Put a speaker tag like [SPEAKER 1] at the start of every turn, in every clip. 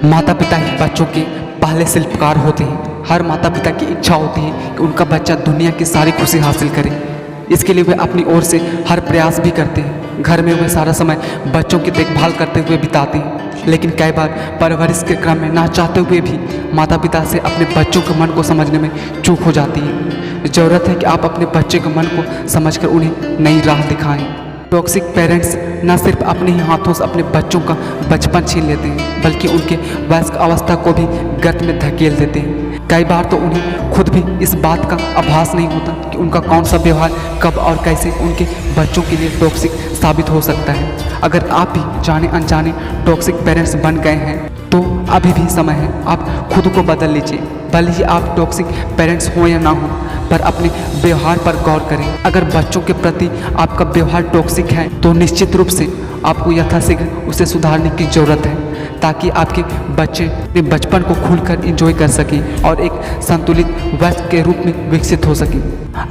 [SPEAKER 1] माता पिता ही बच्चों के पहले शिल्पकार होते हैं। हर माता पिता की इच्छा होती है कि उनका बच्चा दुनिया की सारी खुशी हासिल करे। इसके लिए वे अपनी ओर से हर प्रयास भी करते हैं। घर में वे सारा समय बच्चों की देखभाल करते हुए बिताते हैं, लेकिन कई बार परवरिश के क्रम में ना चाहते हुए भी माता पिता से अपने बच्चों के मन को समझने में चूक हो जाती है। ज़रूरत है कि आप अपने बच्चे के मन को समझकर उन्हें नई राह दिखाएं। टॉक्सिक पेरेंट्स न सिर्फ अपने ही हाथों से अपने बच्चों का बचपन छीन लेते हैं, बल्कि उनके वयस्क अवस्था को भी गर्त में धकेल देते हैं। कई बार तो उन्हें खुद भी इस बात का आभास नहीं होता कि उनका कौन सा व्यवहार कब और कैसे उनके बच्चों के लिए टॉक्सिक साबित हो सकता है। अगर आप भी जाने अनजाने टॉक्सिक पेरेंट्स बन गए हैं तो अभी भी समय है, आप खुद को बदल लीजिए। भले ही आप टॉक्सिक पेरेंट्स हों या ना हो, पर अपने व्यवहार पर गौर करें। अगर बच्चों के प्रति आपका व्यवहार टॉक्सिक है तो निश्चित रूप से आपको यथाशीघ्र उसे सुधारने की ज़रूरत है, ताकि आपके बच्चे अपने बचपन को खुलकर एंजॉय कर सकें और एक संतुलित वयस्क के रूप में विकसित हो सकें।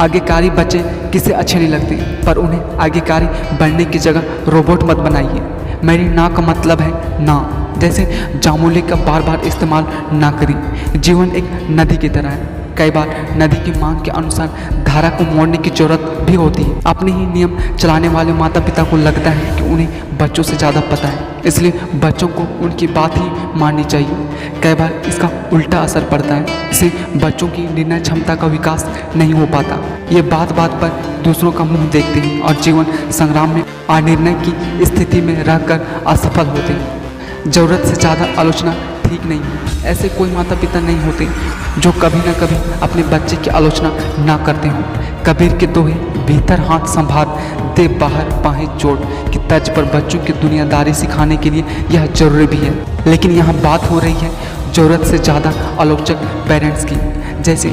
[SPEAKER 1] आज्ञाकारी बच्चे किसे अच्छे नहीं लगते, पर उन्हें आज्ञाकारी बनने की जगह रोबोट मत बनाइए। मेरी ना का मतलब है ना, जैसे जामुले का बार बार इस्तेमाल ना करें। जीवन एक नदी की तरह है, कई बार नदी की मांग के अनुसार धारा को मोड़ने की जरूरत भी होती है। अपने ही नियम चलाने वाले माता पिता को लगता है कि उन्हें बच्चों से ज़्यादा पता है, इसलिए बच्चों को उनकी बात ही माननी चाहिए। कई बार इसका उल्टा असर पड़ता है, इससे बच्चों की निर्णय क्षमता का विकास नहीं हो पाता। ये बात बात पर दूसरों का मुंह देखते हैं और जीवन संग्राम में अनिर्णय की स्थिति में रहकर असफल होते हैं। ज़रूरत से ज़्यादा आलोचना ठीक नहीं है। ऐसे कोई माता पिता नहीं होते जो कभी ना कभी अपने बच्चे की आलोचना ना करते हों। कबीर के दोहे भीतर हाथ संभार दे बाहर बाहें चोट की तर्ज पर बच्चों की दुनियादारी सिखाने के लिए यह जरूरी भी है। लेकिन यहाँ बात हो रही है ज़रूरत से ज़्यादा आलोचक पेरेंट्स की, जैसे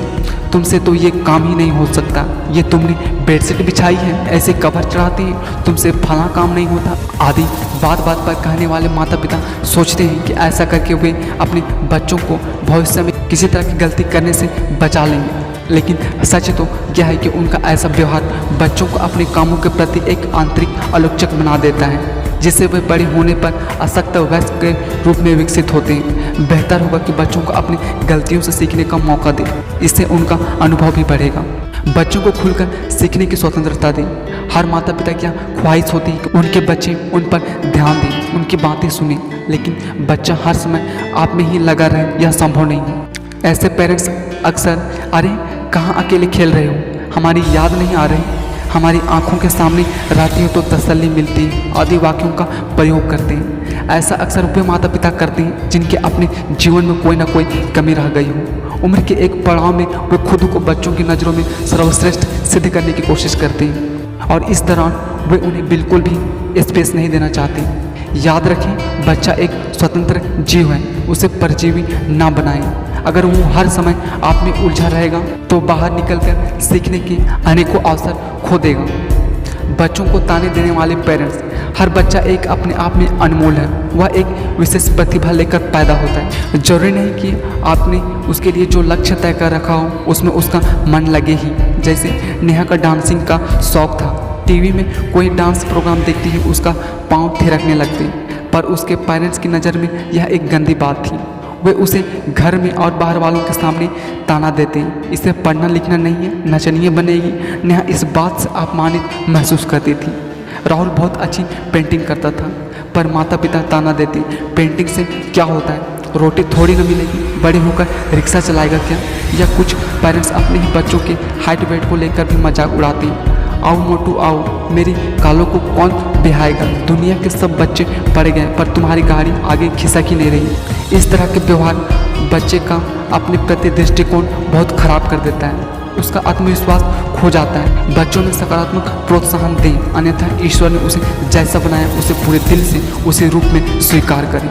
[SPEAKER 1] तुमसे तो ये काम ही नहीं हो सकता, ये तुमने बेडशीट बिछाई है, ऐसे कवर चढ़ाते हैं, तुमसे फला काम नहीं होता आदि बात बात पर कहने वाले माता पिता सोचते हैं कि ऐसा करके वे अपने बच्चों को भविष्य में किसी तरह की गलती करने से बचा लेंगे। लेकिन सच तो यह है कि उनका ऐसा व्यवहार बच्चों को अपने कामों के प्रति एक आंतरिक आलोचक बना देता है, जिससे वे बड़े होने पर अशक्त वयस्क के रूप में विकसित होते हैं। बेहतर होगा कि बच्चों को अपनी गलतियों से सीखने का मौका दें, इससे उनका अनुभव भी बढ़ेगा। बच्चों को खुलकर सीखने की स्वतंत्रता दें। हर माता पिता की ख्वाहिश होती है कि उनके बच्चे उन पर ध्यान दें, उनकी बातें सुनें, लेकिन बच्चा हर समय आप में ही लगा रहे यह संभव नहीं है। ऐसे पेरेंट्स अक्सर अरे कहाँ अकेले खेल रहे हो, हमारी याद नहीं आ रही, हमारी आंखों के सामने रहती हो तो तसल्ली मिलती है आदि वाक्यों का प्रयोग करते हैं। ऐसा अक्सर वे माता पिता करते हैं जिनके अपने जीवन में कोई ना कोई कमी रह गई हो। उम्र के एक पड़ाव में वे खुद को बच्चों की नज़रों में सर्वश्रेष्ठ सिद्ध करने की कोशिश करते हैं और इस दौरान वे उन्हें बिल्कुल भी स्पेस नहीं देना चाहते। याद रखें, बच्चा एक स्वतंत्र जीव है, उसे परजीवी ना बनाएं। अगर वो हर समय आप में उलझा रहेगा तो बाहर निकलकर सीखने के अनेकों अवसर खो देगा। बच्चों को ताने देने वाले पेरेंट्स, हर बच्चा एक अपने आप में अनमोल है, वह एक विशेष प्रतिभा लेकर पैदा होता है। जरूरी नहीं कि आपने उसके लिए जो लक्ष्य तय कर रखा हो उसमें उसका मन लगे ही। जैसे नेहा का डांसिंग का शौक था, टीवी में कोई डांस प्रोग्राम देखती ही उसका पाँव थिरकने लगते, पर उसके पेरेंट्स की नज़र में यह एक गंदी बात थी। वे उसे घर में और बाहर वालों के सामने ताना देते हैं, इसे पढ़ना लिखना नहीं है, नचनिए बनेगी। नेहा इस बात से अपमानित महसूस करती थी। राहुल बहुत अच्छी पेंटिंग करता था, पर माता पिता ताना देते, पेंटिंग से क्या होता है, रोटी थोड़ी न मिलेगी, बड़े होकर रिक्शा चलाएगा क्या। या कुछ पेरेंट्स अपने ही बच्चों के हाइट वेट को लेकर भी मजाक उड़ाते हैं। आओ मोटू आओ, मेरी कालों को कौन बिहाएगा, दुनिया के सब बच्चे पड़ गए पर तुम्हारी गाड़ी आगे खिसक ही नहीं रही। इस तरह के व्यवहार बच्चे का अपने प्रति दृष्टिकोण बहुत खराब कर देता है, उसका आत्मविश्वास खो जाता है। बच्चों में सकारात्मक प्रोत्साहन दें, अन्यथा ईश्वर ने उसे जैसा बनाया उसे पूरे दिल से उसी रूप में स्वीकार करें।